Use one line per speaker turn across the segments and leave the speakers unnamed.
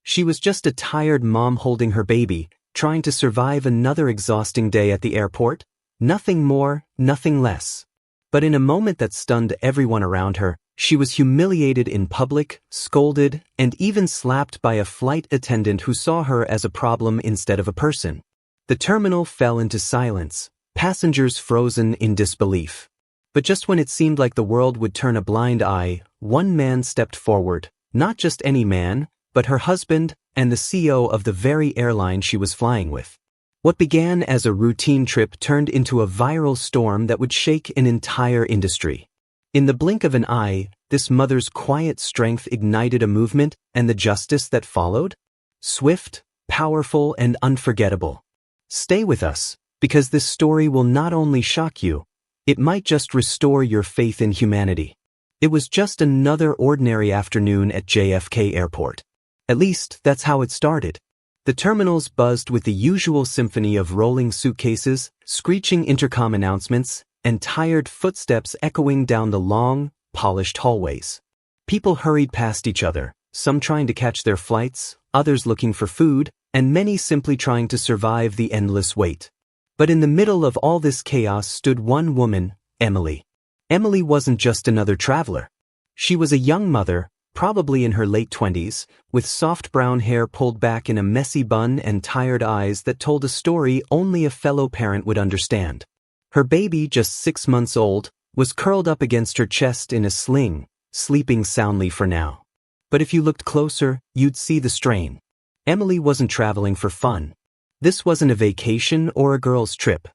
She was just a tired mom holding her baby, trying to survive another exhausting day at the airport. Nothing more, nothing less. But in a moment that stunned everyone around her, she was humiliated in public, scolded, and even slapped by a flight attendant who saw her as a problem instead of a person. The terminal fell into silence, passengers frozen in disbelief. But just when it seemed like the world would turn a blind eye, one man stepped forward, not just any man, but her husband and the CEO of the very airline she was flying with. What began as a routine trip turned into a viral storm that would shake an entire industry. In the blink of an eye, this mother's quiet strength ignited a movement, and the justice that followed? Swift, powerful, and unforgettable. Stay with us, because this story will not only shock you, it might just restore your faith in humanity. It was just another ordinary afternoon at JFK Airport. At least, that's how it started. The terminals buzzed with the usual symphony of rolling suitcases, screeching intercom announcements, and tired footsteps echoing down the long, polished hallways. People hurried past each other, some trying to catch their flights, others looking for food, and many simply trying to survive the endless wait. But in the middle of all this chaos stood one woman, Emily. Emily wasn't just another traveler. She was a young mother, probably in her late 20s, with soft brown hair pulled back in a messy bun and tired eyes that told a story only a fellow parent would understand. Her baby, just 6 months old, was curled up against her chest in a sling, sleeping soundly for now. But if you looked closer, you'd see the strain. Emily wasn't traveling for fun. This wasn't a vacation or a girl's trip.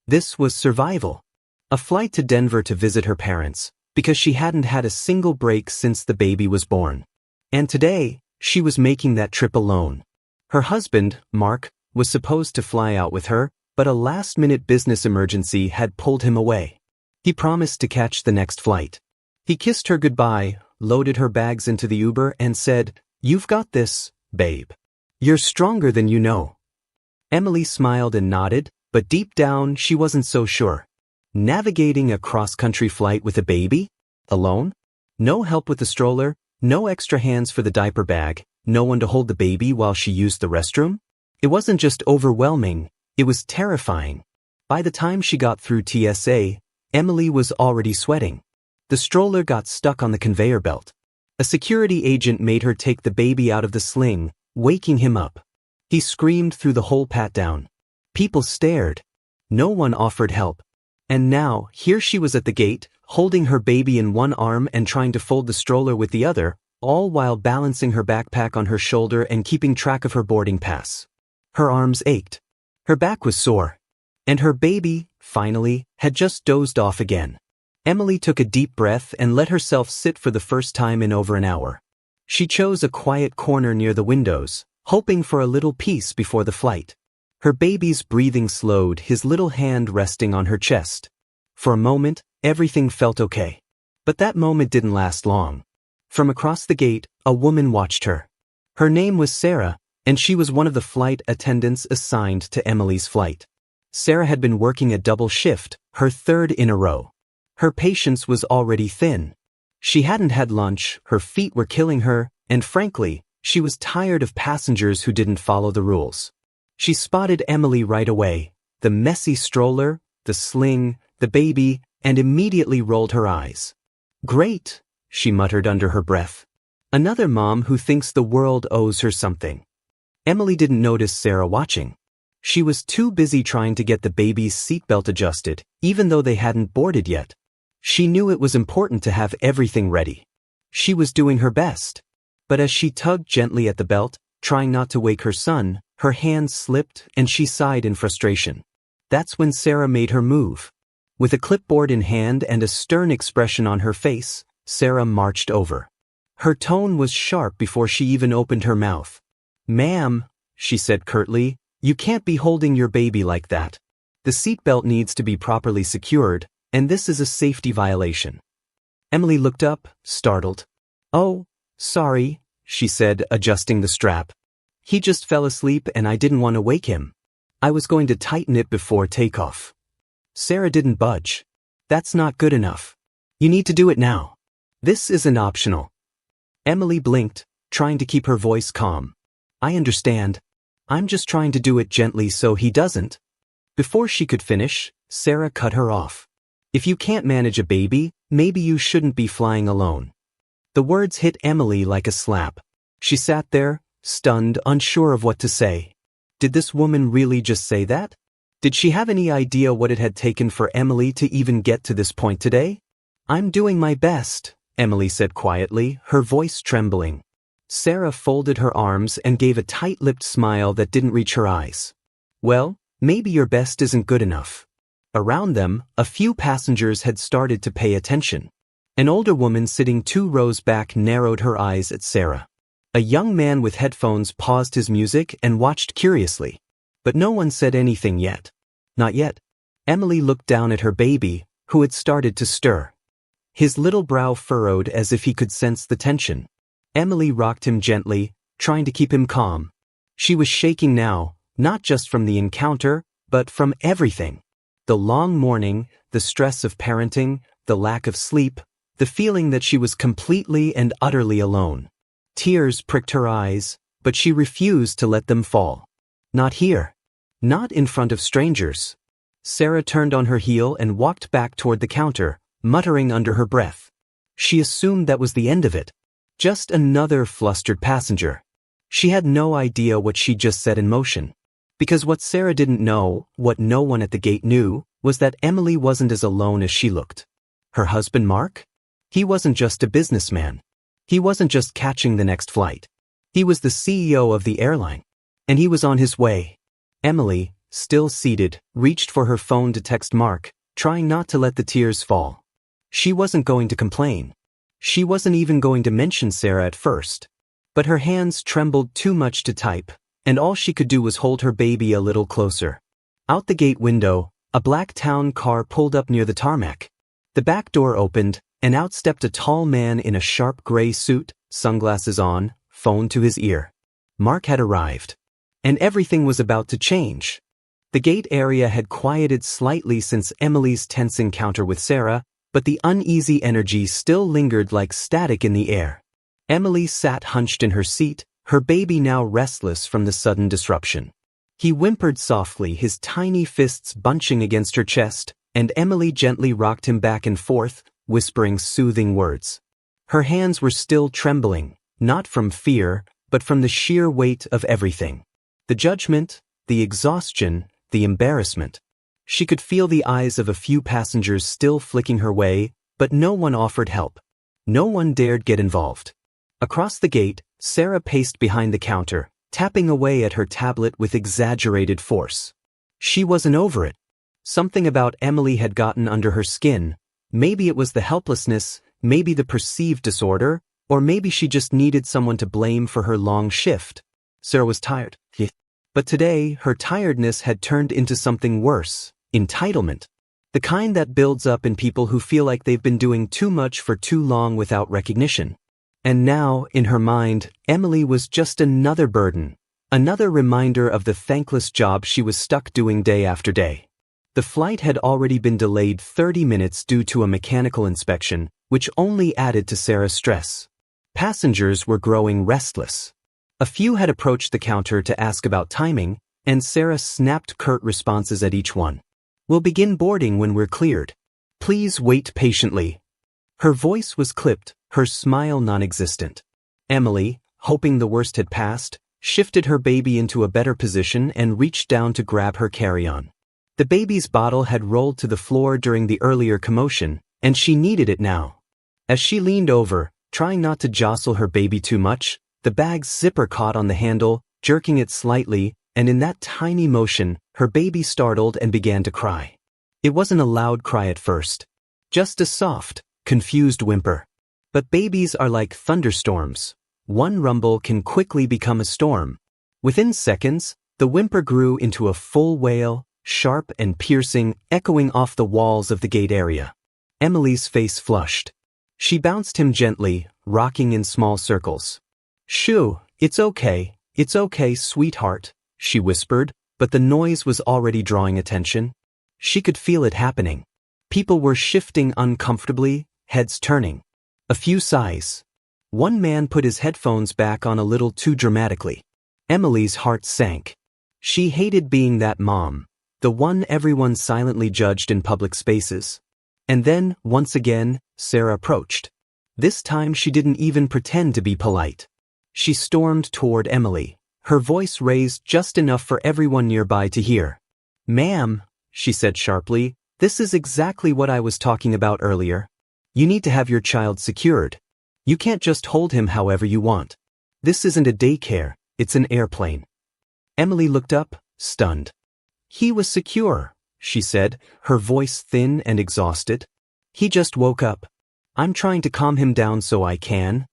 This was survival. A flight to Denver to visit her parents, because she hadn't had a single break since the baby was born. And today, she was making that trip alone. Her husband, Mark, was supposed to fly out with her, but a last-minute business emergency had pulled him away. He promised to catch the next flight. He kissed her goodbye, loaded her bags into the Uber, and said, "You've got this, babe. You're stronger than you know." Emily smiled and nodded, but deep down she wasn't so sure. Navigating a cross-country flight with a baby? Alone? No help with the stroller, no extra hands for the diaper bag, no one to hold the baby while she used the restroom? It wasn't just overwhelming, it was terrifying. By the time she got through TSA, Emily was already sweating. The stroller got stuck on the conveyor belt. A security agent made her take the baby out of the sling, waking him up. He screamed through the whole pat-down. People stared. No one offered help. And now, here she was at the gate, holding her baby in one arm and trying to fold the stroller with the other, all while balancing her backpack on her shoulder and keeping track of her boarding pass. Her arms ached. Her back was sore. And her baby, finally, had just dozed off again. Emily took a deep breath and let herself sit for the first time in over an hour. She chose a quiet corner near the windows, hoping for a little peace before the flight. Her baby's breathing slowed, his little hand resting on her chest. For a moment, everything felt okay. But that moment didn't last long. From across the gate, a woman watched her. Her name was Sarah, and she was one of the flight attendants assigned to Emily's flight. Sarah had been working a double shift, her third in a row. Her patience was already thin. She hadn't had lunch, her feet were killing her, and frankly, she was tired of passengers who didn't follow the rules. She spotted Emily right away, the messy stroller, the sling, the baby, and immediately rolled her eyes. "Great," she muttered under her breath. "Another mom who thinks the world owes her something." Emily didn't notice Sarah watching. She was too busy trying to get the baby's seatbelt adjusted, even though they hadn't boarded yet. She knew it was important to have everything ready. She was doing her best. But as she tugged gently at the belt, trying not to wake her son, her hand slipped and she sighed in frustration. That's when Sarah made her move. With a clipboard in hand and a stern expression on her face, Sarah marched over. Her tone was sharp before she even opened her mouth. "Ma'am," she said curtly, "you can't be holding your baby like that. The seatbelt needs to be properly secured, and this is a safety violation." Emily looked up, startled. "Oh, sorry," she said, adjusting the strap. "He just fell asleep and I didn't want to wake him. I was going to tighten it before takeoff." Sarah didn't budge. "That's not good enough. You need to do it now. This isn't optional." Emily blinked, trying to keep her voice calm. I understand. I'm just trying to do it gently so he doesn't. Before she could finish, Sarah cut her off. If you can't manage a baby, maybe you shouldn't be flying alone. The words hit Emily like a slap. She sat there, stunned, unsure of what to say. Did this woman really just say that? Did she have any idea what it had taken for Emily to even get to this point today? I'm doing my best, Emily said quietly, her voice trembling. Sarah folded her arms and gave a tight-lipped smile that didn't reach her eyes. Well, maybe your best isn't good enough. Around them, a few passengers had started to pay attention. An older woman sitting 2 rows back narrowed her eyes at Sarah. A young man with headphones paused his music and watched curiously. But no one said anything yet. Not yet. Emily looked down at her baby, who had started to stir. His little brow furrowed as if he could sense the tension. Emily rocked him gently, trying to keep him calm. She was shaking now, not just from the encounter, but from everything. The long morning, the stress of parenting, the lack of sleep, the feeling that she was completely and utterly alone. Tears pricked her eyes, but she refused to let them fall. Not here. Not in front of strangers. Sarah turned on her heel and walked back toward the counter, muttering under her breath. She assumed that was the end of it. Just another flustered passenger. She had no idea what she just set in motion. Because what Sarah didn't know, what no one at the gate knew, was that Emily wasn't as alone as she looked. Her husband Mark? He wasn't just a businessman. He wasn't just catching the next flight. He was the CEO of the airline. And he was on his way. Emily, still seated, reached for her phone to text Mark, trying not to let the tears fall. She wasn't going to complain. She wasn't even going to mention Sarah at first. But her hands trembled too much to type, and all she could do was hold her baby a little closer. Out the gate window, a black town car pulled up near the tarmac. The back door opened, and out stepped a tall man in a sharp gray suit, sunglasses on, phone to his ear. Mark had arrived. And everything was about to change. The gate area had quieted slightly since Emily's tense encounter with Sarah, but the uneasy energy still lingered like static in the air. Emily sat hunched in her seat, her baby now restless from the sudden disruption. He whimpered softly, his tiny fists bunching against her chest, and Emily gently rocked him back and forth, whispering soothing words. Her hands were still trembling, not from fear, but from the sheer weight of everything. The judgment, the exhaustion, the embarrassment. She could feel the eyes of a few passengers still flicking her way, but no one offered help. No one dared get involved. Across the gate, Sarah paced behind the counter, tapping away at her tablet with exaggerated force. She wasn't over it. Something about Emily had gotten under her skin. Maybe it was the helplessness, maybe the perceived disorder, or maybe she just needed someone to blame for her long shift. Sarah was tired. But today, her tiredness had turned into something worse, entitlement. The kind that builds up in people who feel like they've been doing too much for too long without recognition. And now, in her mind, Emily was just another burden, another reminder of the thankless job she was stuck doing day after day. The flight had already been delayed 30 minutes due to a mechanical inspection, which only added to Sarah's stress. Passengers were growing restless. A few had approached the counter to ask about timing, and Sarah snapped curt responses at each one. We'll begin boarding when we're cleared. Please wait patiently. Her voice was clipped, her smile non-existent. Emily, hoping the worst had passed, shifted her baby into a better position and reached down to grab her carry-on. The baby's bottle had rolled to the floor during the earlier commotion, and she needed it now. As she leaned over, trying not to jostle her baby too much, the bag's zipper caught on the handle, jerking it slightly, and in that tiny motion, her baby startled and began to cry. It wasn't a loud cry at first. Just a soft, confused whimper. But babies are like thunderstorms. One rumble can quickly become a storm. Within seconds, the whimper grew into a full wail, sharp and piercing, echoing off the walls of the gate area. Emily's face flushed. She bounced him gently, rocking in small circles. Shoo, it's okay, sweetheart, she whispered, but the noise was already drawing attention. She could feel it happening. People were shifting uncomfortably, heads turning. A few sighs. One man put his headphones back on a little too dramatically. Emily's heart sank. She hated being that mom, the one everyone silently judged in public spaces. And then, once again, Sarah approached. This time she didn't even pretend to be polite. She stormed toward Emily, her voice raised just enough for everyone nearby to hear. "Ma'am," she said sharply, "this is exactly what I was talking about earlier. You need to have your child secured. You can't just hold him however you want. This isn't a daycare, it's an airplane." Emily looked up, stunned. "He was secure," she said, her voice thin and exhausted. "He just woke up. I'm trying to calm him down so I can."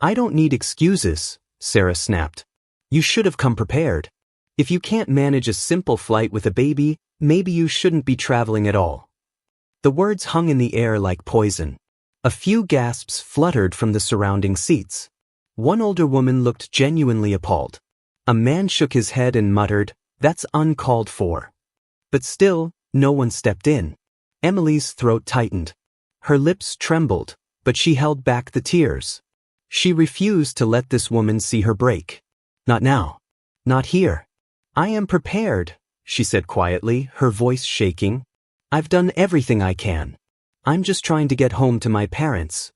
"I don't need excuses," Sarah snapped. "You should have come prepared. If you can't manage a simple flight with a baby, maybe you shouldn't be traveling at all." The words hung in the air like poison. A few gasps fluttered from the surrounding seats. One older woman looked genuinely appalled. A man shook his head and muttered, "That's uncalled for." But still, no one stepped in. Emily's throat tightened. Her lips trembled, but she held back the tears. She refused to let this woman see her break. "Not now. Not here. I am prepared," she said quietly, her voice shaking. "I've done everything I can. I'm just trying to get home to my parents."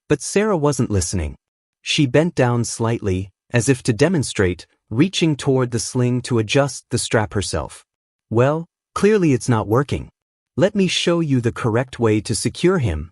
But Sarah wasn't listening. She bent down slightly, as if to demonstrate, reaching toward the sling to adjust the strap herself. "Well, clearly it's not working. Let me show you the correct way to secure him."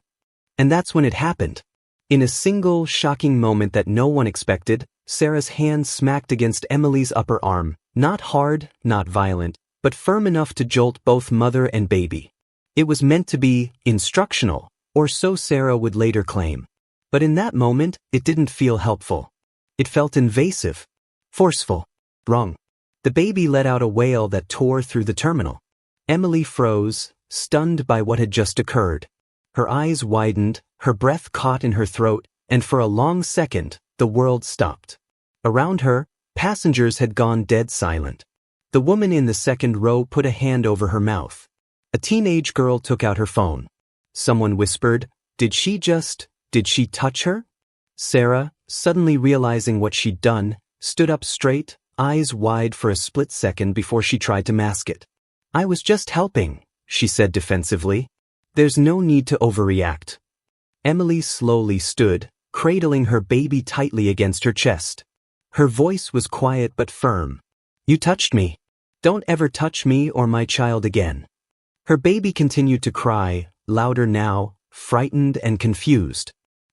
And that's when it happened. In a single, shocking moment that no one expected, Sarah's hand smacked against Emily's upper arm, not hard, not violent, but firm enough to jolt both mother and baby. It was meant to be instructional, or so Sarah would later claim. But in that moment, it didn't feel helpful. It felt invasive, forceful, wrong. The baby let out a wail that tore through the terminal. Emily froze, stunned by what had just occurred. Her eyes widened, her breath caught in her throat, and for a long second, the world stopped. Around her, passengers had gone dead silent. The woman in the second row put a hand over her mouth. A teenage girl took out her phone. Someone whispered, Did she touch her?" Sarah, suddenly realizing what she'd done, stood up straight, eyes wide for a split second before she tried to mask it. "I was just helping," she said defensively. "There's no need to overreact." Emily slowly stood, cradling her baby tightly against her chest. Her voice was quiet but firm. "You touched me. Don't ever touch me or my child again." Her baby continued to cry, louder now, frightened and confused.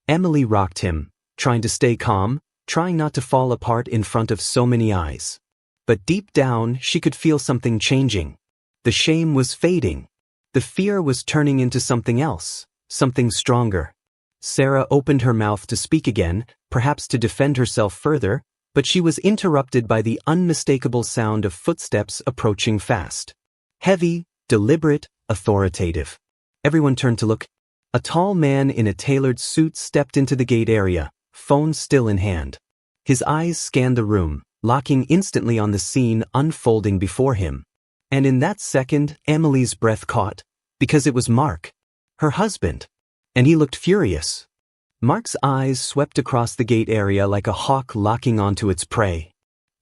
Emily rocked him, trying to stay calm, trying not to fall apart in front of so many eyes. But deep down, she could feel something changing. The shame was fading. The fear was turning into something else, something stronger. Sarah opened her mouth to speak again, perhaps to defend herself further, but she was interrupted by the unmistakable sound of footsteps approaching fast. Heavy, deliberate, authoritative. Everyone turned to look. A tall man in a tailored suit stepped into the gate area, phone still in hand. His eyes scanned the room, locking instantly on the scene unfolding before him. And in that second, Emily's breath caught, because it was Mark, her husband. And he looked furious. Mark's eyes swept across the gate area like a hawk locking onto its prey.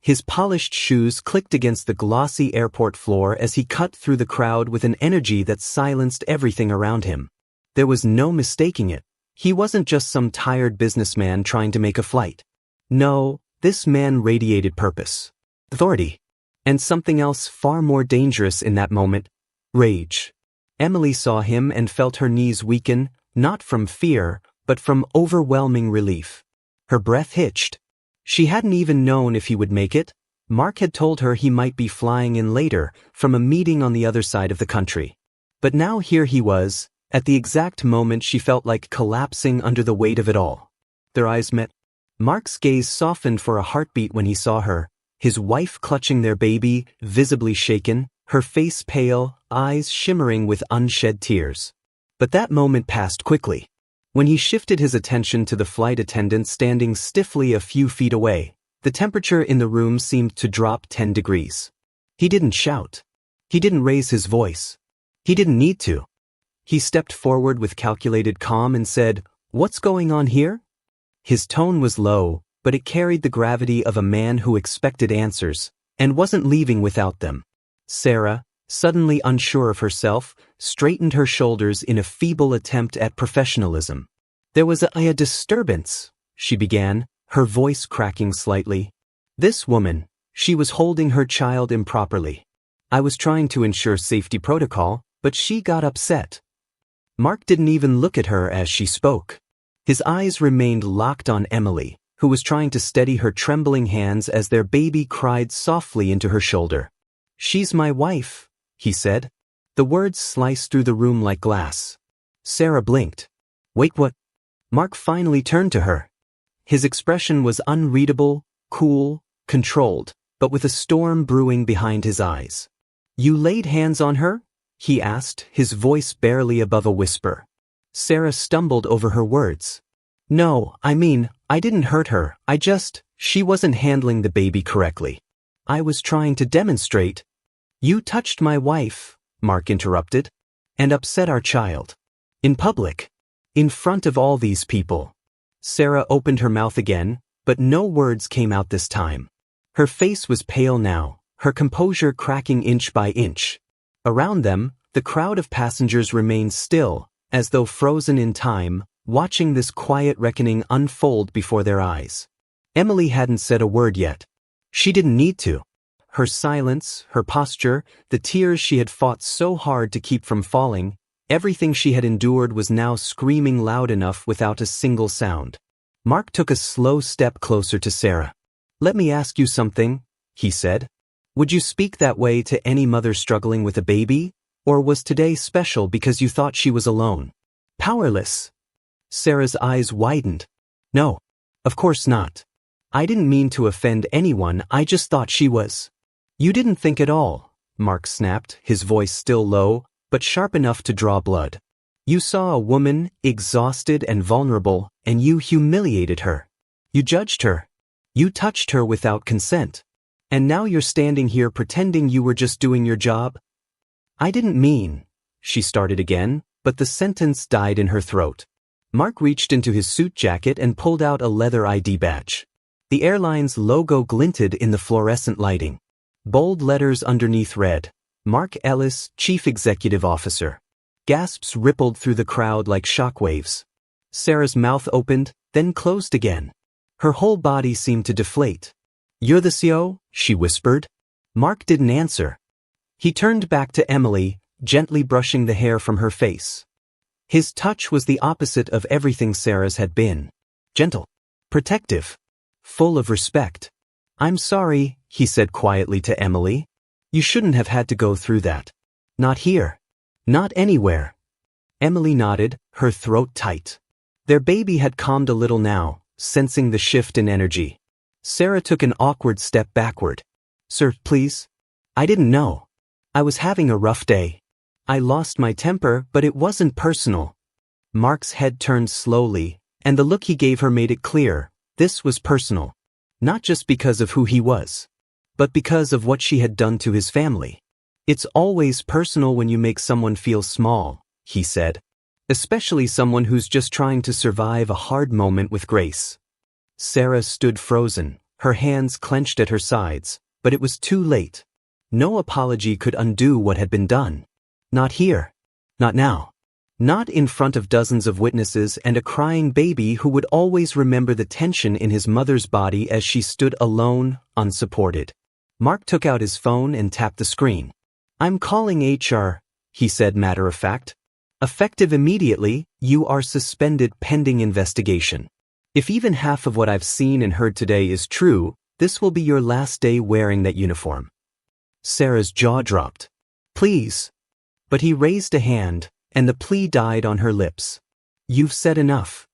His polished shoes clicked against the glossy airport floor as he cut through the crowd with an energy that silenced everything around him. There was no mistaking it. He wasn't just some tired businessman trying to make a flight. No, this man radiated purpose, authority, and something else far more dangerous in that moment, rage. Emily saw him and felt her knees weaken, not from fear, but from overwhelming relief. Her breath hitched. She hadn't even known if he would make it. Mark had told her he might be flying in later, from a meeting on the other side of the country. But now here he was, at the exact moment she felt like collapsing under the weight of it all. Their eyes met. Mark's gaze softened for a heartbeat when he saw her, his wife clutching their baby, visibly shaken, her face pale, eyes shimmering with unshed tears. But that moment passed quickly. When he shifted his attention to the flight attendant standing stiffly a few feet away, the temperature in the room seemed to drop 10 degrees. He didn't shout. He didn't raise his voice. He didn't need to. He stepped forward with calculated calm and said, "What's going on here?" His tone was low, but it carried the gravity of a man who expected answers and wasn't leaving without them. Sarah, suddenly unsure of herself, straightened her shoulders in a feeble attempt at professionalism. "There was a disturbance," she began, her voice cracking slightly. "This woman, she was holding her child improperly. I was trying to ensure safety protocol, but she got upset." Mark didn't even look at her as she spoke. His eyes remained locked on Emily, who was trying to steady her trembling hands as their baby cried softly into her shoulder. "She's my wife," he said. The words sliced through the room like glass. Sarah blinked. "Wait, what?" Mark finally turned to her. His expression was unreadable, cool, controlled, but with a storm brewing behind his eyes. "You laid hands on her?" he asked, his voice barely above a whisper. Sarah stumbled over her words. "No, I didn't hurt her, she wasn't handling the baby correctly. I was trying to demonstrate." "You touched my wife," Mark interrupted, "and upset our child. In public. In front of all these people." Sarah opened her mouth again, but no words came out this time. Her face was pale now, her composure cracking inch by inch. Around them, the crowd of passengers remained still, as though frozen in time, watching this quiet reckoning unfold before their eyes. Emily hadn't said a word yet. She didn't need to. Her silence, her posture, the tears she had fought so hard to keep from falling, everything she had endured was now screaming loud enough without a single sound. Mark took a slow step closer to Sarah. "Let me ask you something," he said. "Would you speak that way to any mother struggling with a baby? Or was today special because you thought she was alone? Powerless?" Sarah's eyes widened. "No, of course not. I didn't mean to offend anyone, I just thought she was." "You didn't think at all," Mark snapped, his voice still low, but sharp enough to draw blood. "You saw a woman, exhausted and vulnerable, and you humiliated her. You judged her. You touched her without consent. And now you're standing here pretending you were just doing your job?" "I didn't mean," she started again, but the sentence died in her throat. Mark reached into his suit jacket and pulled out a leather ID badge. The airline's logo glinted in the fluorescent lighting. Bold letters underneath read, "Mark Ellis, Chief Executive Officer." Gasps rippled through the crowd like shockwaves. Sarah's mouth opened, then closed again. Her whole body seemed to deflate. "You're the CO?" she whispered. Mark didn't answer. He turned back to Emily, gently brushing the hair from her face. His touch was the opposite of everything Sarah's had been. Gentle. Protective. Full of respect. "I'm sorry," he said quietly to Emily. "You shouldn't have had to go through that. Not here. Not anywhere." Emily nodded, her throat tight. Their baby had calmed a little now, sensing the shift in energy. Sarah took an awkward step backward. "Sir, please? I didn't know. I was having a rough day. I lost my temper, but it wasn't personal." Mark's head turned slowly, and the look he gave her made it clear, this was personal. Not just because of who he was, but because of what she had done to his family. "It's always personal when you make someone feel small," he said. "Especially someone who's just trying to survive a hard moment with grace." Sarah stood frozen, her hands clenched at her sides, but it was too late. No apology could undo what had been done. Not here. Not now. Not in front of dozens of witnesses and a crying baby who would always remember the tension in his mother's body as she stood alone, unsupported. Mark took out his phone and tapped the screen. "I'm calling HR," he said matter of fact. "Effective immediately, you are suspended pending investigation. If even half of what I've seen and heard today is true, this will be your last day wearing that uniform." Sarah's jaw dropped. "Please." But he raised a hand, and the plea died on her lips. "You've said enough."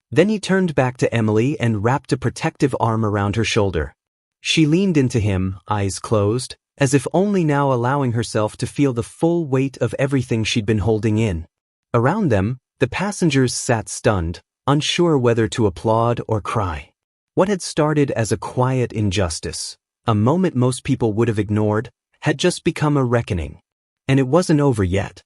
Then he turned back to Emily and wrapped a protective arm around her shoulder. She leaned into him, eyes closed, as if only now allowing herself to feel the full weight of everything she'd been holding in. Around them, the passengers sat stunned, unsure whether to applaud or cry. What had started as a quiet injustice, a moment most people would have ignored, had just become a reckoning. And it wasn't over yet.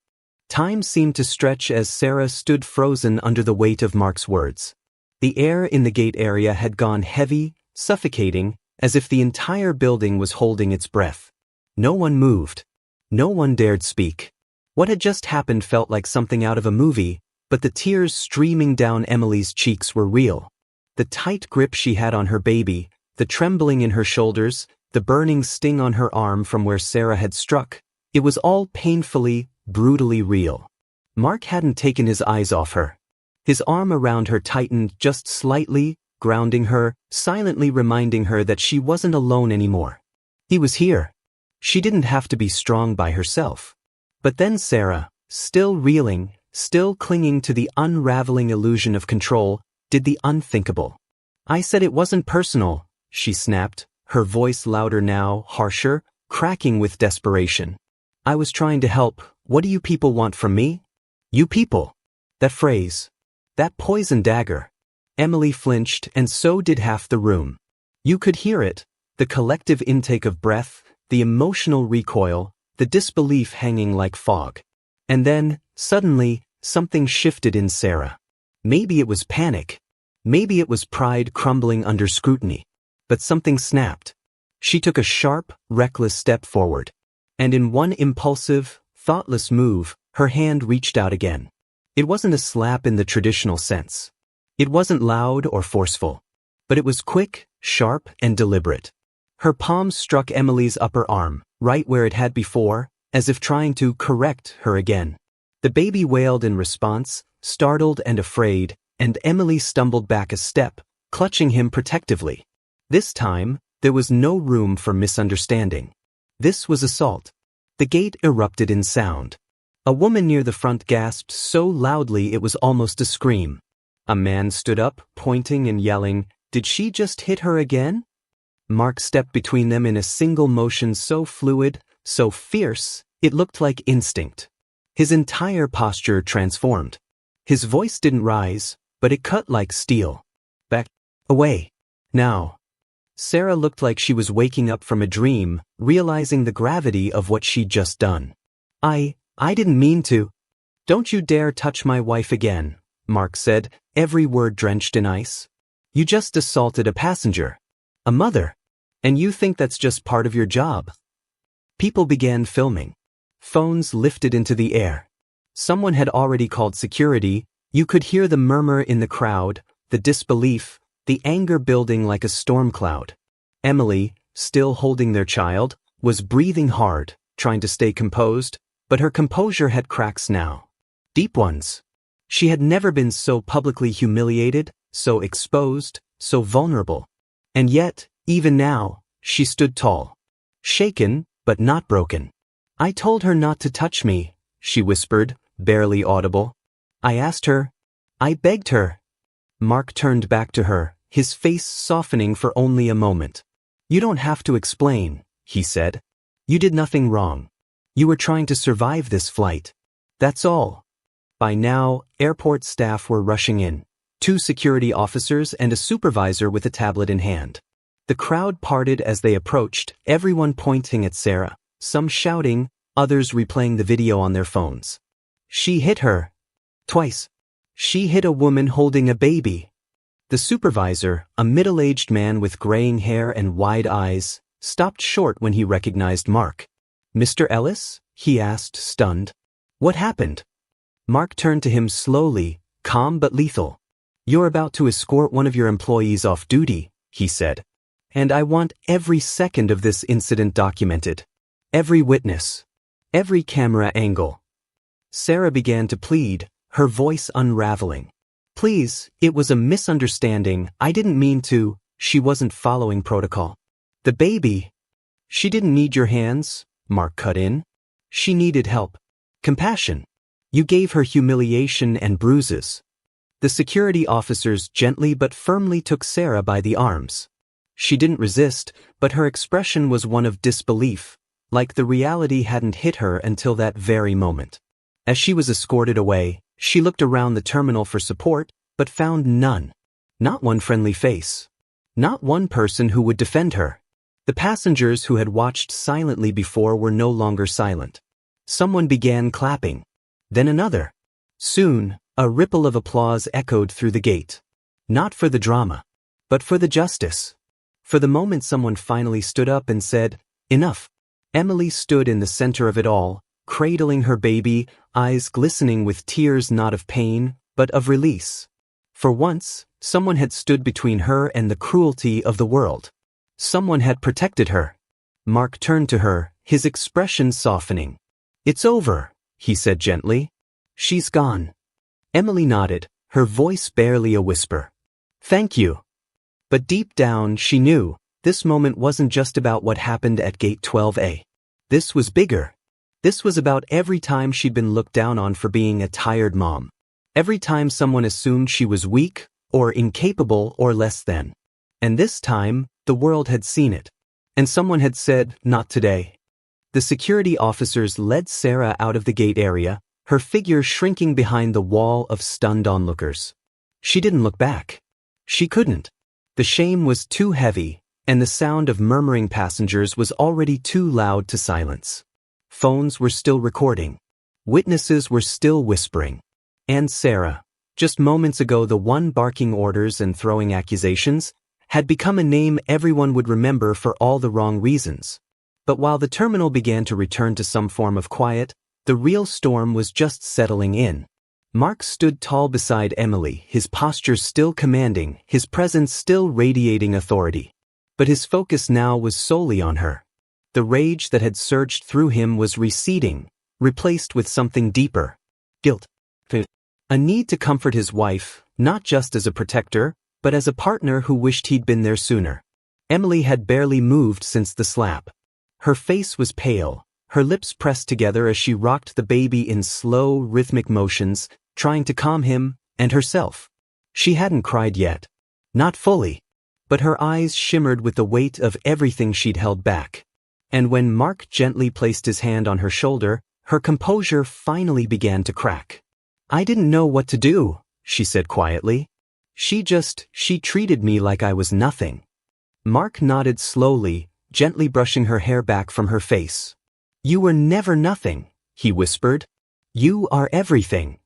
Time seemed to stretch as Sarah stood frozen under the weight of Mark's words. The air in the gate area had gone heavy, suffocating, as if the entire building was holding its breath. No one moved. No one dared speak. What had just happened felt like something out of a movie, but the tears streaming down Emily's cheeks were real. The tight grip she had on her baby, the trembling in her shoulders, the burning sting on her arm from where Sarah had struck, it was all painfully, brutally real. Mark hadn't taken his eyes off her. His arm around her tightened just slightly, grounding her, silently reminding her that she wasn't alone anymore. He was here. She didn't have to be strong by herself. But then Sarah, still reeling, still clinging to the unraveling illusion of control, did the unthinkable. "I said it wasn't personal," she snapped, her voice louder now, harsher, cracking with desperation. "I was trying to help. What do you people want from me?" You people. That phrase. That poison dagger. Emily flinched, and so did half the room. You could hear it, the collective intake of breath, the emotional recoil, the disbelief hanging like fog. And then, suddenly, something shifted in Sarah. Maybe it was panic. Maybe it was pride crumbling under scrutiny. But something snapped. She took a sharp, reckless step forward. And in one impulsive, thoughtless move, her hand reached out again. It wasn't a slap in the traditional sense. It wasn't loud or forceful. But it was quick, sharp, and deliberate. Her palm struck Emily's upper arm, right where it had before, as if trying to correct her again. The baby wailed in response, startled and afraid, and Emily stumbled back a step, clutching him protectively. This time, there was no room for misunderstanding. This was assault. The gate erupted in sound. A woman near the front gasped so loudly it was almost a scream. A man stood up, pointing and yelling, "Did she just hit her again?" Mark stepped between them in a single motion so fluid, so fierce, it looked like instinct. His entire posture transformed. His voice didn't rise, but it cut like steel. "Back away. Now." Sarah looked like she was waking up from a dream, realizing the gravity of what she'd just done. I didn't mean to." "Don't you dare touch my wife again," Mark said, every word drenched in ice. "You just assaulted a passenger. A mother. And you think that's just part of your job?" People began filming. Phones lifted into the air. Someone had already called security. You could hear the murmur in the crowd, the disbelief, the anger building like a storm cloud. Emily, still holding their child, was breathing hard, trying to stay composed, but her composure had cracks now. Deep ones. She had never been so publicly humiliated, so exposed, so vulnerable. And yet, even now, she stood tall. Shaken, but not broken. "I told her not to touch me," she whispered, barely audible. "I asked her. I begged her." Mark turned back to her, his face softening for only a moment. "You don't have to explain," he said. "You did nothing wrong. You were trying to survive this flight. That's all." By now, airport staff were rushing in. 2 security officers and a supervisor with a tablet in hand. The crowd parted as they approached, everyone pointing at Sarah, some shouting, others replaying the video on their phones. "She hit her. Twice. She hit a woman holding a baby." The supervisor, a middle-aged man with graying hair and wide eyes, stopped short when he recognized Mark. "Mr. Ellis?" he asked, stunned. "What happened?" Mark turned to him slowly, calm but lethal. "You're about to escort one of your employees off duty," he said. "And I want every second of this incident documented. Every witness. Every camera angle." Sarah began to plead, her voice unraveling. "Please, it was a misunderstanding. I didn't mean to." She wasn't following protocol. "The baby." "She didn't need your hands," Mark cut in. "She needed help. Compassion. You gave her humiliation and bruises." The security officers gently but firmly took Sarah by the arms. She didn't resist, but her expression was one of disbelief, like the reality hadn't hit her until that very moment. As she was escorted away, she looked around the terminal for support, but found none. Not one friendly face. Not one person who would defend her. The passengers who had watched silently before were no longer silent. Someone began clapping. Then another. Soon, a ripple of applause echoed through the gate. Not for the drama, but for the justice. For the moment someone finally stood up and said, "Enough." Emily stood in the center of it all, cradling her baby, eyes glistening with tears not of pain, but of release. For once, someone had stood between her and the cruelty of the world. Someone had protected her. Mark turned to her, his expression softening. "It's over," he said gently. "She's gone." Emily nodded, her voice barely a whisper. "Thank you." But deep down, she knew, this moment wasn't just about what happened at Gate 12A. This was bigger. This was about every time she'd been looked down on for being a tired mom. Every time someone assumed she was weak, or incapable, or less than. And this time, the world had seen it. And someone had said, "Not today." The security officers led Sarah out of the gate area, her figure shrinking behind the wall of stunned onlookers. She didn't look back. She couldn't. The shame was too heavy, and the sound of murmuring passengers was already too loud to silence. Phones were still recording. Witnesses were still whispering. And Sarah, just moments ago the one barking orders and throwing accusations, had become a name everyone would remember for all the wrong reasons. But while the terminal began to return to some form of quiet, the real storm was just settling in. Mark stood tall beside Emily, his posture still commanding, his presence still radiating authority. But his focus now was solely on her. The rage that had surged through him was receding, replaced with something deeper. Guilt. A need to comfort his wife, not just as a protector, but as a partner who wished he'd been there sooner. Emily had barely moved since the slap. Her face was pale, her lips pressed together as she rocked the baby in slow, rhythmic motions, trying to calm him and herself. She hadn't cried yet. Not fully. But her eyes shimmered with the weight of everything she'd held back. And when Mark gently placed his hand on her shoulder, her composure finally began to crack. "I didn't know what to do," she said quietly. She treated me like I was nothing." Mark nodded slowly, gently brushing her hair back from her face. "You were never nothing," he whispered. "You are everything."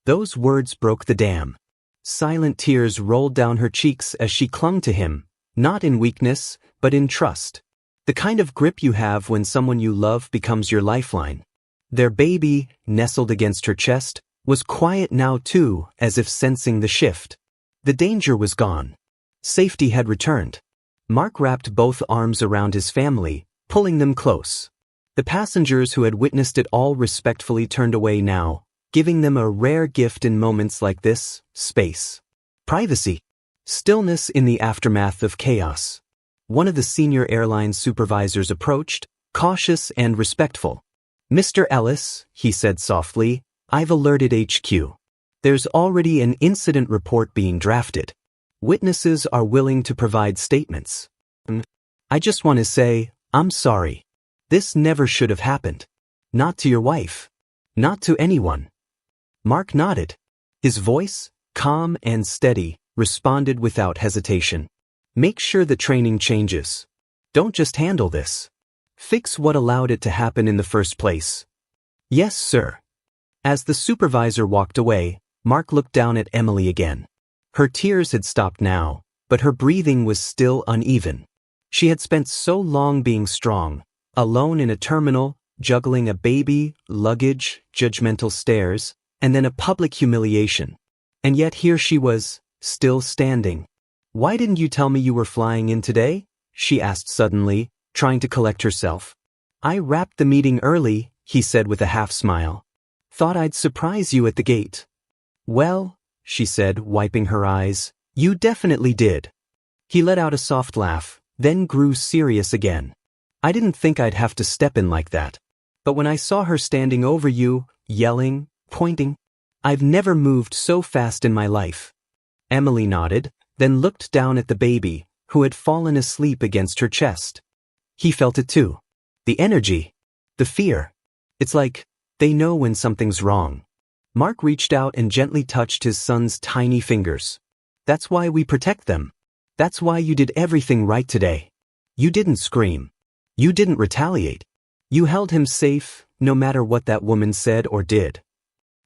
Those words broke the dam. Silent tears rolled down her cheeks as she clung to him, not in weakness, but in trust. The kind of grip you have when someone you love becomes your lifeline. Their baby, nestled against her chest, was quiet now too, as if sensing the shift. The danger was gone. Safety had returned. Mark wrapped both arms around his family, pulling them close. The passengers who had witnessed it all respectfully turned away now, giving them a rare gift in moments like this: space. Privacy. Stillness in the aftermath of chaos. One of the senior airline supervisors approached, cautious and respectful. "Mr. Ellis," he said softly, "I've alerted HQ. There's already an incident report being drafted. Witnesses are willing to provide statements. I just want to say, I'm sorry. This never should have happened. Not to your wife. Not to anyone." Mark nodded. His voice, calm and steady, responded without hesitation. "Make sure the training changes. Don't just handle this. Fix what allowed it to happen in the first place." "Yes, sir." As the supervisor walked away, Mark looked down at Emily again. Her tears had stopped now, but her breathing was still uneven. She had spent so long being strong, alone in a terminal, juggling a baby, luggage, judgmental stares, and then a public humiliation. And yet here she was, still standing. "Why didn't you tell me you were flying in today?" she asked suddenly, trying to collect herself. "I wrapped the meeting early," he said with a half smile. "Thought I'd surprise you at the gate." "Well," she said, wiping her eyes, "you definitely did." He let out a soft laugh, then grew serious again. "I didn't think I'd have to step in like that. But when I saw her standing over you, yelling, pointing, I've never moved so fast in my life." Emily nodded, then looked down at the baby, who had fallen asleep against her chest. He felt it too. The energy. The fear. It's like, they know when something's wrong. Mark reached out and gently touched his son's tiny fingers. "That's why we protect them. That's why you did everything right today. You didn't scream. You didn't retaliate. You held him safe, no matter what that woman said or did."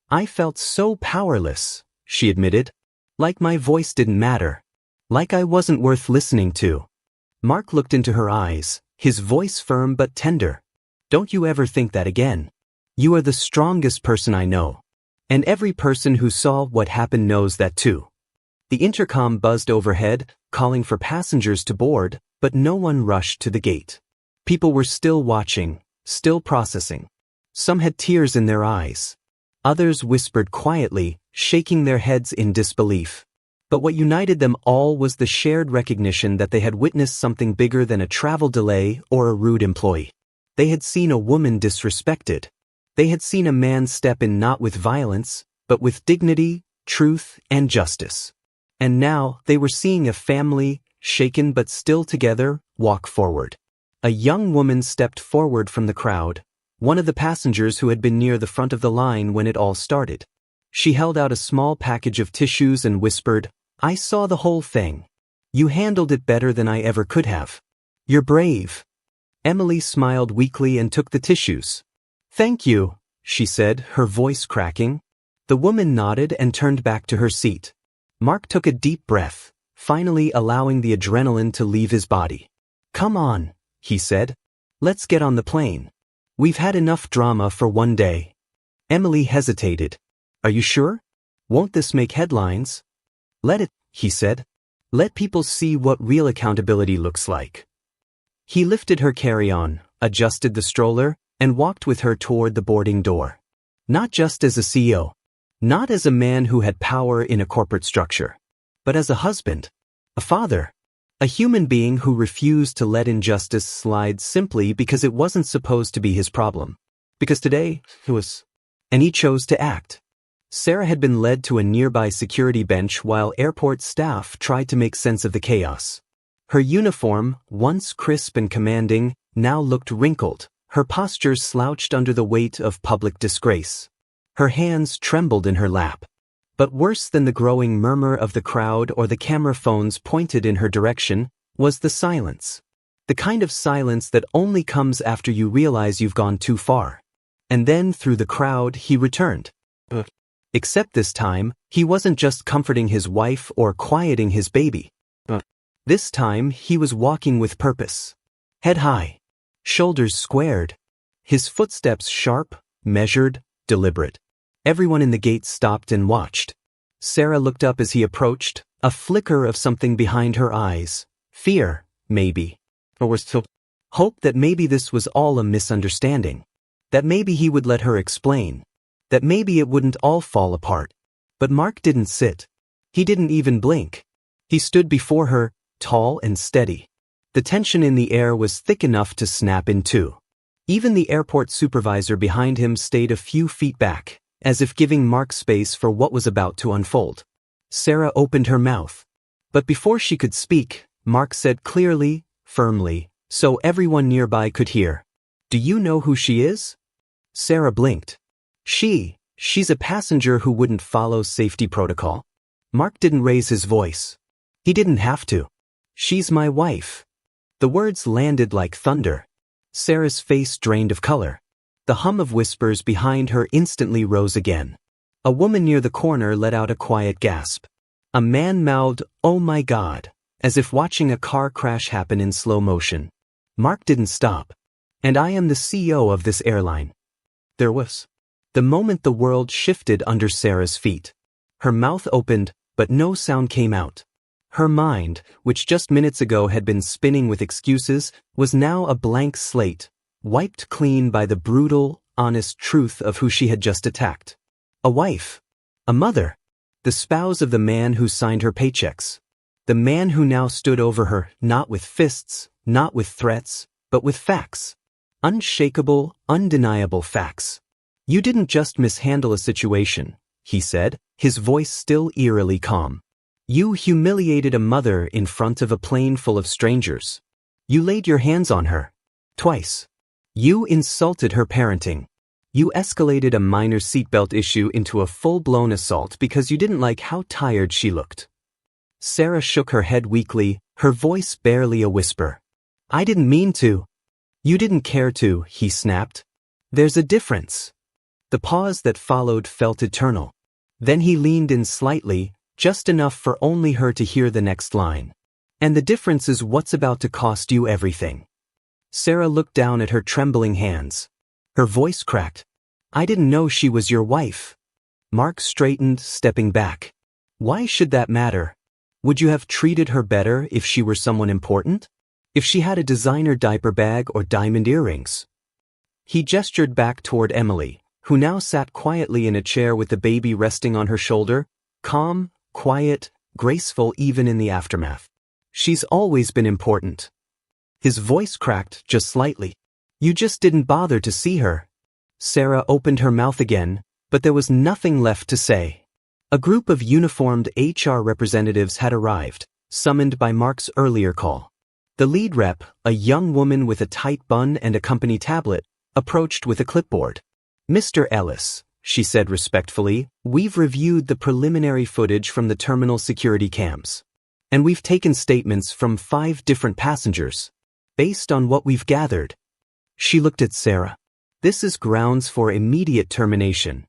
"I felt so powerless," she admitted. Like my voice didn't matter. Like I wasn't worth listening to. Mark looked into her eyes, his voice firm but tender. Don't you ever think that again. You are the strongest person I know. And every person who saw what happened knows that too. The intercom buzzed overhead, calling for passengers to board, but no one rushed to the gate. People were still watching, still processing. Some had tears in their eyes. Others whispered quietly, shaking their heads in disbelief. But what united them all was the shared recognition that they had witnessed something bigger than a travel delay or a rude employee. They had seen a woman disrespected. They had seen a man step in not with violence, but with dignity, truth, and justice. And now they were seeing a family, shaken but still together, walk forward. A young woman stepped forward from the crowd, one of the passengers who had been near the front of the line when it all started. She held out a small package of tissues and whispered, "I saw the whole thing. You handled it better than I ever could have. You're brave." Emily smiled weakly and took the tissues. "Thank you," she said, her voice cracking. The woman nodded and turned back to her seat. Mark took a deep breath, finally allowing the adrenaline to leave his body. "Come on," he said. "Let's get on the plane. We've had enough drama for one day." Emily hesitated. "Are you sure? Won't this make headlines?" "Let it," he said. "Let people see what real accountability looks like." He lifted her carry-on, adjusted the stroller, and walked with her toward the boarding door. Not just as a CEO. Not as a man who had power in a corporate structure. But as a husband. A father. A human being who refused to let injustice slide simply because it wasn't supposed to be his problem. Because today, it was. And he chose to act. Sarah had been led to a nearby security bench while airport staff tried to make sense of the chaos. Her uniform, once crisp and commanding, now looked wrinkled, her posture slouched under the weight of public disgrace. Her hands trembled in her lap. But worse than the growing murmur of the crowd or the camera phones pointed in her direction was the silence. The kind of silence that only comes after you realize you've gone too far. And then through the crowd he returned. Except this time, he wasn't just comforting his wife or quieting his baby. This time he was walking with purpose. Head high. Shoulders squared. His footsteps sharp, measured, deliberate. Everyone in the gate stopped and watched. Sarah looked up as he approached, a flicker of something behind her eyes. Fear, maybe. Or was it hope that maybe this was all a misunderstanding. That maybe he would let her explain. That maybe it wouldn't all fall apart. But Mark didn't sit. He didn't even blink. He stood before her, tall and steady. The tension in the air was thick enough to snap in two. Even the airport supervisor behind him stayed a few feet back, as if giving Mark space for what was about to unfold. Sarah opened her mouth. But before she could speak, Mark said clearly, firmly, so everyone nearby could hear, "Do you know who she is?" Sarah blinked. She's a passenger who wouldn't follow safety protocol. Mark didn't raise his voice. He didn't have to. "She's my wife." The words landed like thunder. Sarah's face drained of color. The hum of whispers behind her instantly rose again. A woman near the corner let out a quiet gasp. A man mouthed, "Oh my God," as if watching a car crash happen in slow motion. Mark didn't stop. "And I am the CEO of this airline." There was. The moment the world shifted under Sarah's feet. Her mouth opened, but no sound came out. Her mind, which just minutes ago had been spinning with excuses, was now a blank slate, wiped clean by the brutal, honest truth of who she had just attacked. A wife. A mother. The spouse of the man who signed her paychecks. The man who now stood over her, not with fists, not with threats, but with facts. Unshakable, undeniable facts. "You didn't just mishandle a situation," he said, his voice still eerily calm. "You humiliated a mother in front of a plane full of strangers. You laid your hands on her. Twice. You insulted her parenting. You escalated a minor seatbelt issue into a full-blown assault because you didn't like how tired she looked." Sarah shook her head weakly, her voice barely a whisper. "I didn't mean to." "You didn't care to," he snapped. "There's a difference." The pause that followed felt eternal. Then he leaned in slightly, just enough for only her to hear the next line. And the difference is what's about to cost you everything. Sarah looked down at her trembling hands. Her voice cracked. I didn't know she was your wife. Mark straightened, stepping back. Why should that matter? Would you have treated her better if she were someone important? If she had a designer diaper bag or diamond earrings? He gestured back toward Emily, who now sat quietly in a chair with the baby resting on her shoulder, calm, quiet, graceful even in the aftermath. She's always been important. His voice cracked just slightly. You just didn't bother to see her. Sarah opened her mouth again, but there was nothing left to say. A group of uniformed HR representatives had arrived, summoned by Mark's earlier call. The lead rep, a young woman with a tight bun and a company tablet, approached with a clipboard. Mr. Ellis, she said respectfully, we've reviewed the preliminary footage from the terminal security cams. And we've taken statements from 5 different passengers. Based on what we've gathered. She looked at Sarah. This is grounds for immediate termination.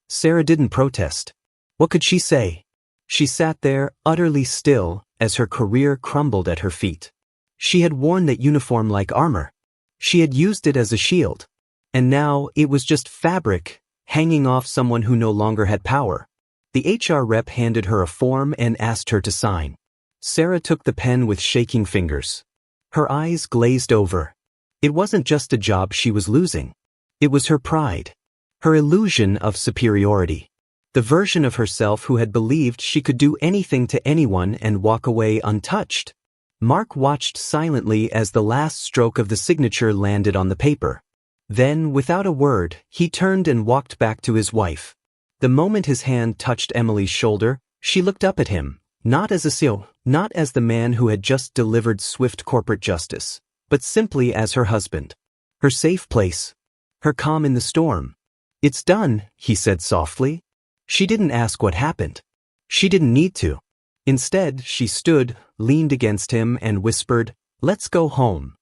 Sarah didn't protest. What could she say? She sat there, utterly still, as her career crumbled at her feet. She had worn that uniform like armor. She had used it as a shield. And now it was just fabric, hanging off someone who no longer had power. The HR rep handed her a form and asked her to sign. Sarah took the pen with shaking fingers. Her eyes glazed over. It wasn't just a job she was losing. It was her pride. Her illusion of superiority. The version of herself who had believed she could do anything to anyone and walk away untouched. Mark watched silently as the last stroke of the signature landed on the paper. Then, without a word, he turned and walked back to his wife. The moment his hand touched Emily's shoulder, she looked up at him, not as a CEO, not as the man who had just delivered swift corporate justice, but simply as her husband. Her safe place. Her calm in the storm. It's done, he said softly. She didn't ask what happened. She didn't need to. Instead, she stood, leaned against him, and whispered, "Let's go home."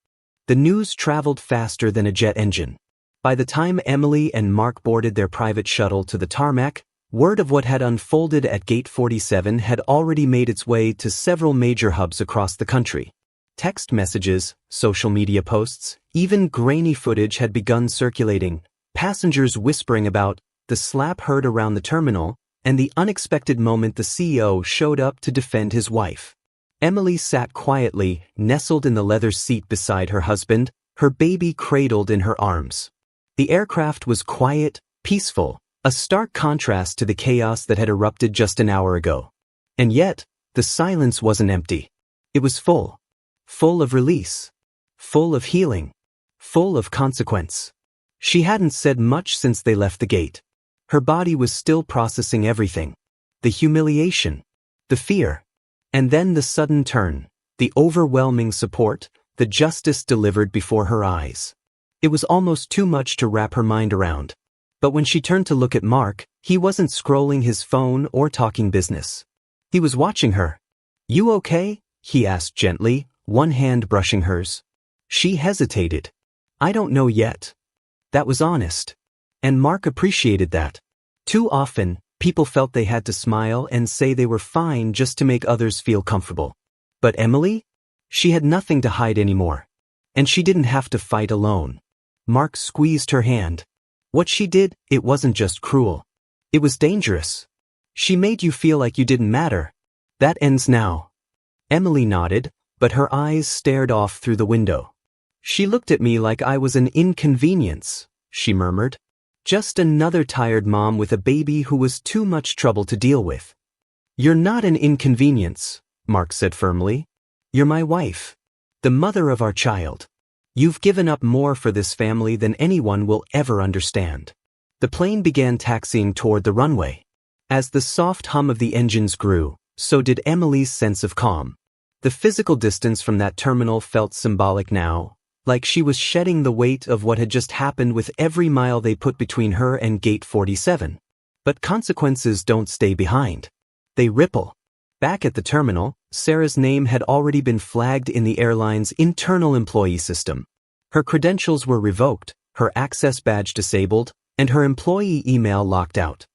The news traveled faster than a jet engine. By the time Emily and Mark boarded their private shuttle to the tarmac, word of what had unfolded at Gate 47 had already made its way to several major hubs across the country. Text messages, social media posts, even grainy footage had begun circulating, passengers whispering about the slap heard around the terminal, and the unexpected moment the CEO showed up to defend his wife. Emily sat quietly, nestled in the leather seat beside her husband, her baby cradled in her arms. The aircraft was quiet, peaceful, a stark contrast to the chaos that had erupted just an hour ago. And yet, the silence wasn't empty. It was full. Full of release. Full of healing. Full of consequence. She hadn't said much since they left the gate. Her body was still processing everything. The humiliation. The fear. And then the sudden turn. The overwhelming support. The justice delivered before her eyes. It was almost too much to wrap her mind around. But when she turned to look at Mark, he wasn't scrolling his phone or talking business. He was watching her. "You okay?" he asked gently, one hand brushing hers. She hesitated. "I don't know yet." That was honest. And Mark appreciated that. Too often, people felt they had to smile and say they were fine just to make others feel comfortable. But Emily? She had nothing to hide anymore. And she didn't have to fight alone. Mark squeezed her hand. What she did, it wasn't just cruel. It was dangerous. She made you feel like you didn't matter. That ends now. Emily nodded, but her eyes stared off through the window. She looked at me like I was an inconvenience, she murmured. Just another tired mom with a baby who was too much trouble to deal with. "You're not an inconvenience," Mark said firmly. "You're my wife. The mother of our child. You've given up more for this family than anyone will ever understand." The plane began taxiing toward the runway. As the soft hum of the engines grew, so did Emily's sense of calm. The physical distance from that terminal felt symbolic now, like she was shedding the weight of what had just happened with every mile they put between her and Gate 47. But consequences don't stay behind. They ripple. Back at the terminal, Sarah's name had already been flagged in the airline's internal employee system. Her credentials were revoked, her access badge disabled, and her employee email locked out.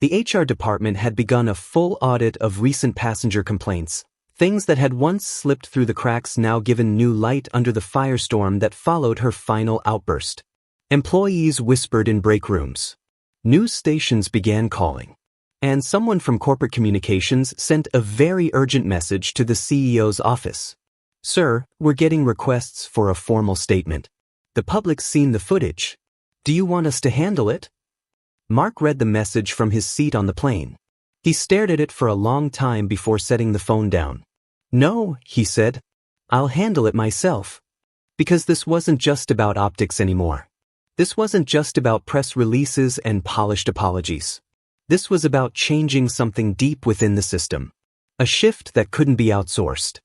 The HR department had begun a full audit of recent passenger complaints, things that had once slipped through the cracks now given new light under the firestorm that followed her final outburst. Employees whispered in break rooms. News stations began calling. And someone from corporate communications sent a very urgent message to the CEO's office. "Sir, we're getting requests for a formal statement. The public's seen the footage. Do you want us to handle it?" Mark read the message from his seat on the plane. He stared at it for a long time before setting the phone down. "No," he said. "I'll handle it myself." Because this wasn't just about optics anymore. This wasn't just about press releases and polished apologies. This was about changing something deep within the system. A shift that couldn't be outsourced.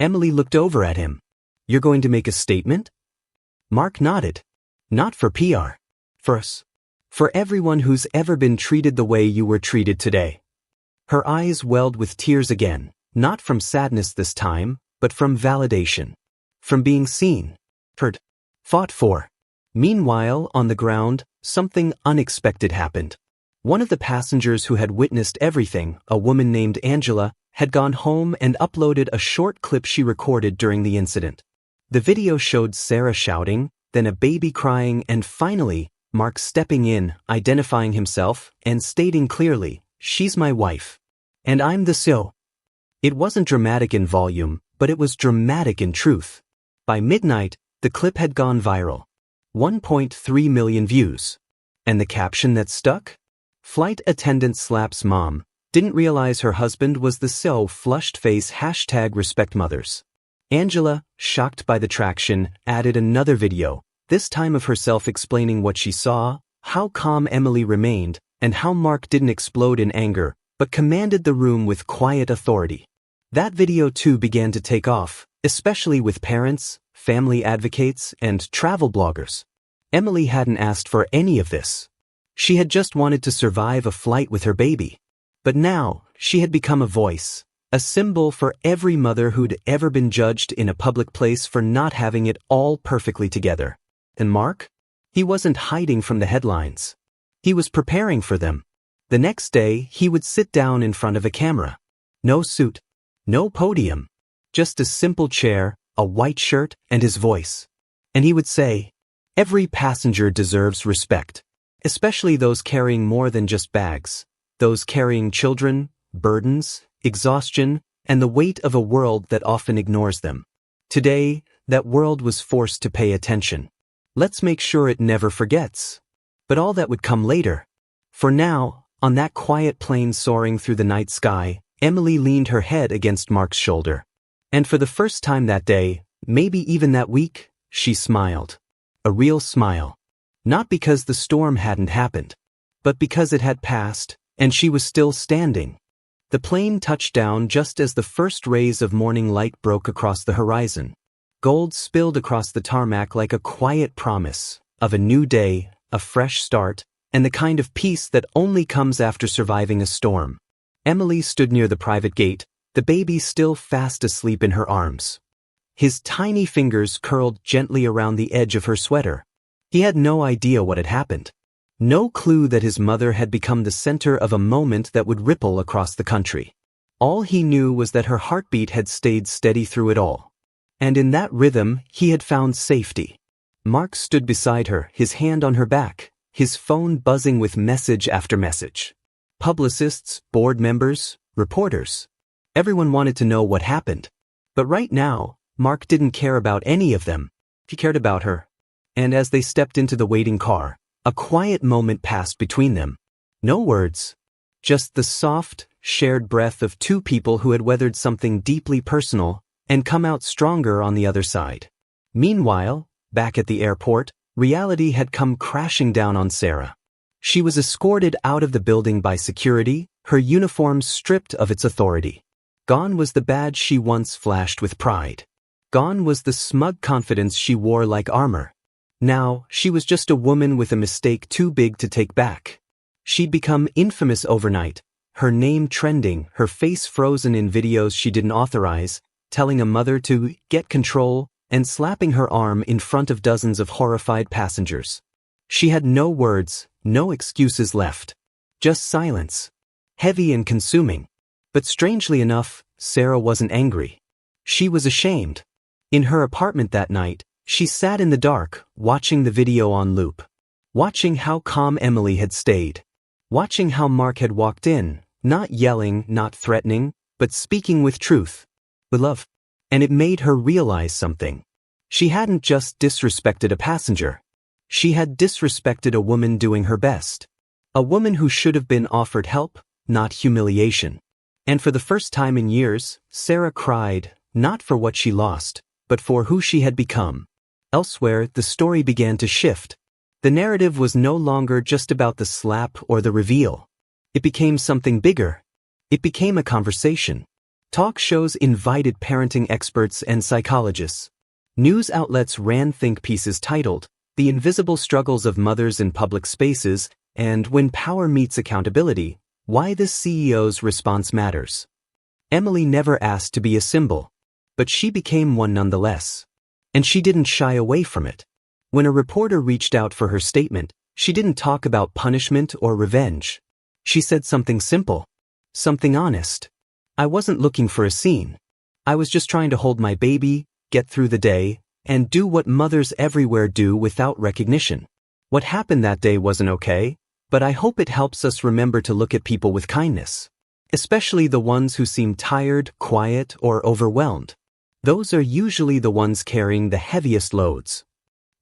Emily looked over at him. "You're going to make a statement?" Mark nodded. "Not for PR. For us. For everyone who's ever been treated the way you were treated today." Her eyes welled with tears again, not from sadness this time, but from validation. From being seen, heard, fought for. Meanwhile, on the ground, something unexpected happened. One of the passengers who had witnessed everything, a woman named Angela, had gone home and uploaded a short clip she recorded during the incident. The video showed Sarah shouting, then a baby crying, and finally, Mark stepping in, identifying himself, and stating clearly, "She's my wife. And I'm the CEO." It wasn't dramatic in volume, but it was dramatic in truth. By midnight, the clip had gone viral. 1.3 million views. And the caption that stuck? "Flight attendant slaps mom. Didn't realize her husband was the CEO. Flushed face #RespectMothers." Angela, shocked by the traction, added another video, this time of herself explaining what she saw, how calm Emily remained, and how Mark didn't explode in anger, but commanded the room with quiet authority. That video too began to take off, especially with parents, family advocates, and travel bloggers. Emily hadn't asked for any of this. She had just wanted to survive a flight with her baby. But now, she had become a voice, a symbol for every mother who'd ever been judged in a public place for not having it all perfectly together. And Mark? He wasn't hiding from the headlines. He was preparing for them. The next day, he would sit down in front of a camera. No suit. No podium. Just a simple chair, a white shirt, and his voice. And he would say, "Every passenger deserves respect. Especially those carrying more than just bags. Those carrying children, burdens, exhaustion, and the weight of a world that often ignores them. Today, that world was forced to pay attention. Let's make sure it never forgets." But all that would come later. For now, on that quiet plane soaring through the night sky, Emily leaned her head against Mark's shoulder. And for the first time that day, maybe even that week, she smiled. A real smile. Not because the storm hadn't happened, but because it had passed, and she was still standing. The plane touched down just as the first rays of morning light broke across the horizon. Gold spilled across the tarmac like a quiet promise of a new day, a fresh start, and the kind of peace that only comes after surviving a storm. Emily stood near the private gate, the baby still fast asleep in her arms. His tiny fingers curled gently around the edge of her sweater. He had no idea what had happened. No clue that his mother had become the center of a moment that would ripple across the country. All he knew was that her heartbeat had stayed steady through it all. And in that rhythm, he had found safety. Mark stood beside her, his hand on her back, his phone buzzing with message after message. Publicists, board members, reporters. Everyone wanted to know what happened. But right now, Mark didn't care about any of them. He cared about her. And as they stepped into the waiting car, a quiet moment passed between them. No words. Just the soft, shared breath of two people who had weathered something deeply personal and come out stronger on the other side. Meanwhile, back at the airport, reality had come crashing down on Sarah. She was escorted out of the building by security, her uniform stripped of its authority. Gone was the badge she once flashed with pride. Gone was the smug confidence she wore like armor. Now, she was just a woman with a mistake too big to take back. She'd become infamous overnight, her name trending, her face frozen in videos she didn't authorize, telling a mother to get control, and slapping her arm in front of dozens of horrified passengers. She had no words, no excuses left. Just silence. Heavy and consuming. But strangely enough, Sarah wasn't angry. She was ashamed. In her apartment that night, she sat in the dark, watching the video on loop. Watching how calm Emily had stayed. Watching how Mark had walked in, not yelling, not threatening, but speaking with truth. With love. And it made her realize something. She hadn't just disrespected a passenger. She had disrespected a woman doing her best. A woman who should have been offered help, not humiliation. And for the first time in years, Sarah cried, not for what she lost, but for who she had become. Elsewhere, the story began to shift. The narrative was no longer just about the slap or the reveal. It became something bigger. It became a conversation. Talk shows invited parenting experts and psychologists. News outlets ran think pieces titled, "The Invisible Struggles of Mothers in Public Spaces," and "When Power Meets Accountability, Why the CEO's Response Matters." Emily never asked to be a symbol, but she became one nonetheless. And she didn't shy away from it. When a reporter reached out for her statement, she didn't talk about punishment or revenge. She said something simple. Something honest. "I wasn't looking for a scene. I was just trying to hold my baby, get through the day, and do what mothers everywhere do without recognition. What happened that day wasn't okay, but I hope it helps us remember to look at people with kindness. Especially the ones who seem tired, quiet, or overwhelmed. Those are usually the ones carrying the heaviest loads."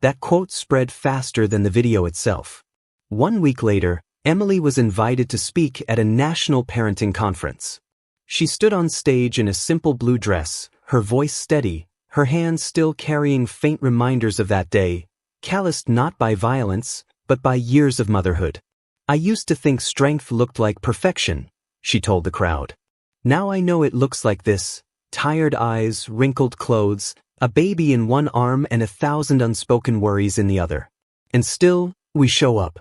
That quote spread faster than the video itself. 1 week later, Emily was invited to speak at a national parenting conference. She stood on stage in a simple blue dress, her voice steady, her hands still carrying faint reminders of that day, calloused not by violence, but by years of motherhood. "I used to think strength looked like perfection," she told the crowd. "Now I know it looks like this: tired eyes, wrinkled clothes, a baby in one arm and 1,000 unspoken worries in the other. And still, we show up."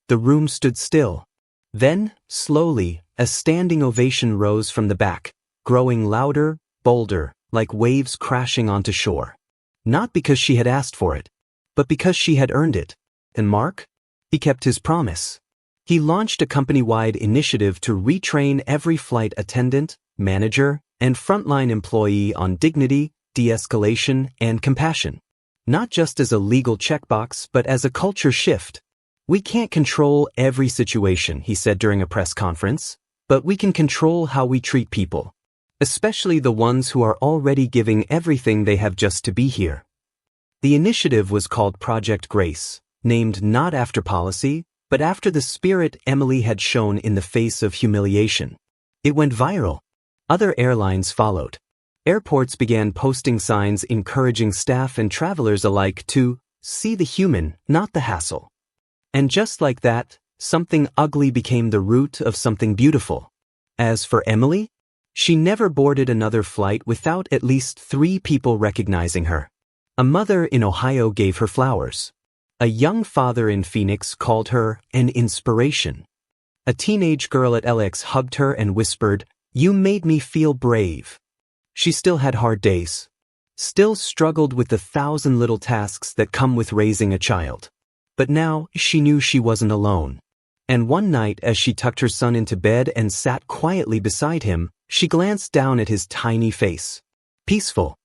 The room stood still. Then, slowly, a standing ovation rose from the back, growing louder, bolder, like waves crashing onto shore. Not because she had asked for it, but because she had earned it. And Mark? He kept his promise. He launched a company-wide initiative to retrain every flight attendant, manager, and frontline employee on dignity, de-escalation, and compassion. Not just as a legal checkbox, but as a culture shift. "We can't control every situation," he said during a press conference, "but we can control how we treat people. Especially the ones who are already giving everything they have just to be here." The initiative was called Project Grace, named not after policy, but after the spirit Emily had shown in the face of humiliation. It went viral. Other airlines followed. Airports began posting signs encouraging staff and travelers alike to see the human, not the hassle. And just like that, something ugly became the root of something beautiful. As for Emily, she never boarded another flight without at least 3 people recognizing her. A mother in Ohio gave her flowers. A young father in Phoenix called her an inspiration. A teenage girl at LX hugged her and whispered, "You made me feel brave." She still had hard days. Still struggled with the 1,000 little tasks that come with raising a child. But now she knew she wasn't alone. And one night as she tucked her son into bed and sat quietly beside him, she glanced down at his tiny face. Peaceful.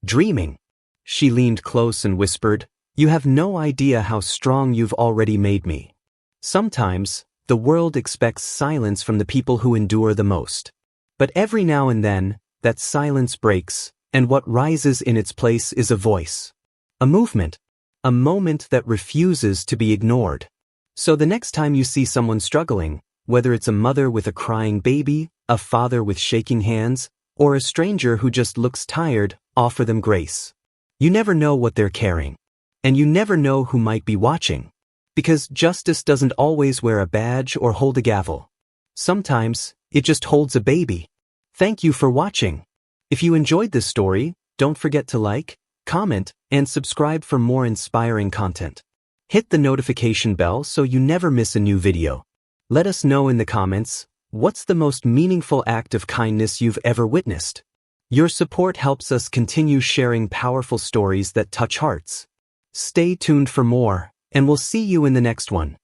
Dreaming. She leaned close and whispered, "You have no idea how strong you've already made me." Sometimes, the world expects silence from the people who endure the most. But every now and then, that silence breaks, and what rises in its place is a voice. A movement. A moment that refuses to be ignored. So the next time you see someone struggling, whether it's a mother with a crying baby, a father with shaking hands, or a stranger who just looks tired, offer them grace. You never know what they're carrying. And you never know who might be watching. Because justice doesn't always wear a badge or hold a gavel. Sometimes, it just holds a baby. Thank you for watching. If you enjoyed this story, don't forget to like, comment, and subscribe for more inspiring content. Hit the notification bell so you never miss a new video. Let us know in the comments, what's the most meaningful act of kindness you've ever witnessed? Your support helps us continue sharing powerful stories that touch hearts. Stay tuned for more, and we'll see you in the next one.